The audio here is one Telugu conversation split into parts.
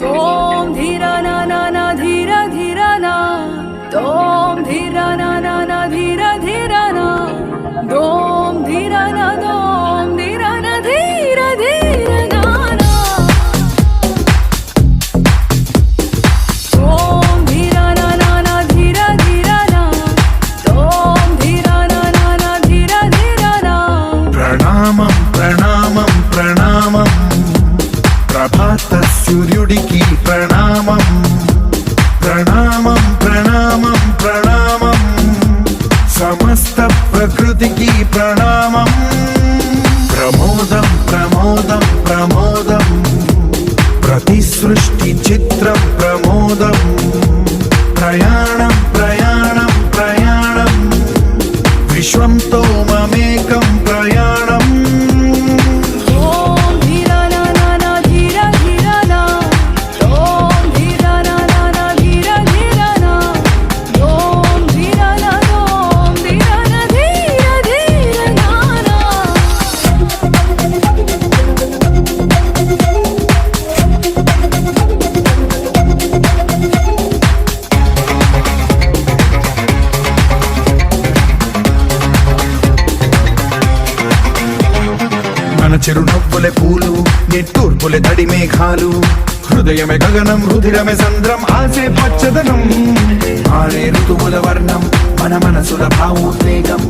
तोम धीरा ना ना ना धीरा धीरा ना, तोम धीरा ना ना ना धीरा धीरा ना, दोम धीरा ना दोम धीरा ना धीरा धीरा ना ना, तोम धीरा ना ना ना धीरा धीरा ना, तोम धीरा ना ना ना धीरा धीरा ना। ప్రణామం ప్రణామం ప్రణామం ప్రభాత సూర్యుడికి ప్రణామం ప్రణామం ప్రణామం ప్రణామం సమస్త ప్రకృతికి ప్రణామం ప్రమోదం ప్రమోదం ప్రమోదం ప్రతి సృష్టి చిత్రం ప్రమోదం ప్రయాణం ప్రయాణం ప్రయాణం విశ్వంతో మమేకం ప్రయాణం మన చిరునవ్వులే పూలు నిట్టూర్పులే తడి మేఘాలు హృదయమే గగనం రుధిరమే సంద్రం ఆసే పచ్చదనం ఆరే ఋతువుల వర్ణం మన మనసుల భావోద్వేగం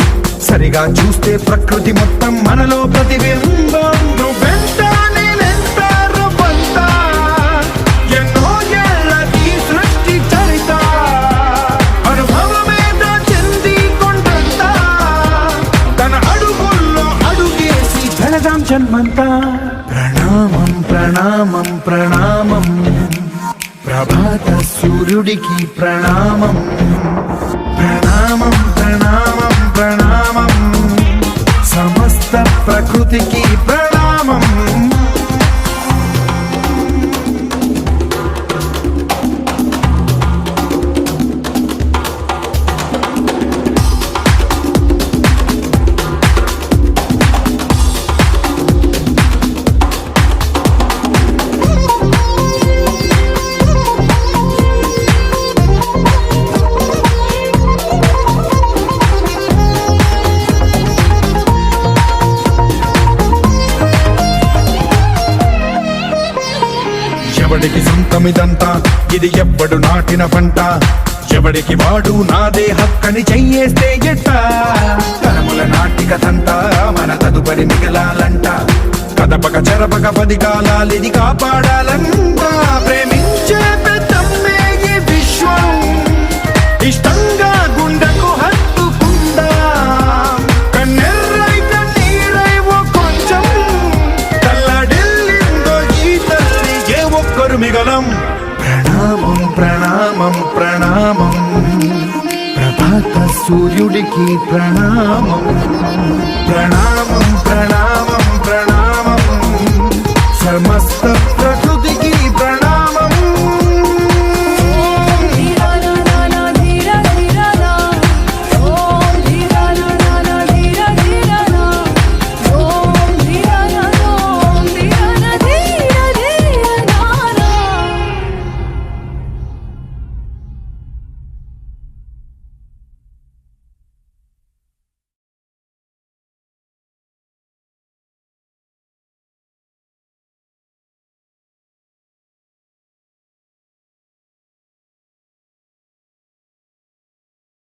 సరిగా చూస్తే ప్రకృతి మొత్తం మనలో ప్రతిబింబం నువ్వెంత నేనెంత రవ్వంత ఎన్నో ఏళ్ళకి సృష్టి చరిత అనుభవమేద చెంది కొండంత తన అడుగుల్లో అడుగేసి ధనదాం జన్మంతా ప్రణామం ప్రణామం ప్రణామం ప్రభాత సూర్యుడికి ప్రణామం ప్రణామం ప్రణామం ప్రణామం సమస్త ప్రకృతికి ప్రణామం ఎవడికి సొంతమిదంతా ఇది ఎవ్వడు నాటిన పంట ఎవడికి వాడు నాదే హక్కని చెయ్యేస్తే ఎట్ట తరముల నాటికతంతా మన తదుపరి మిగలాలంట కదపక చెరపక 10 కాలాలిది కాపాడాలంట ప్రేమించే పెద్దమ్మే ఈ విశ్వం ఇష్టంగా గుండెకు హత్తుకుందా కన్నెర్రై కన్నీరై ఓ కొంచెం తల్లడిల్లిందో ఈ తల్లి ఏ ఒక్కరు మిగలం ప్రణామం ప్రణామం ప్రణామం ప్రభాత సూర్యుడికి ప్రణామం ప్రణామం ప్రణామం ప్రణామం సమస్త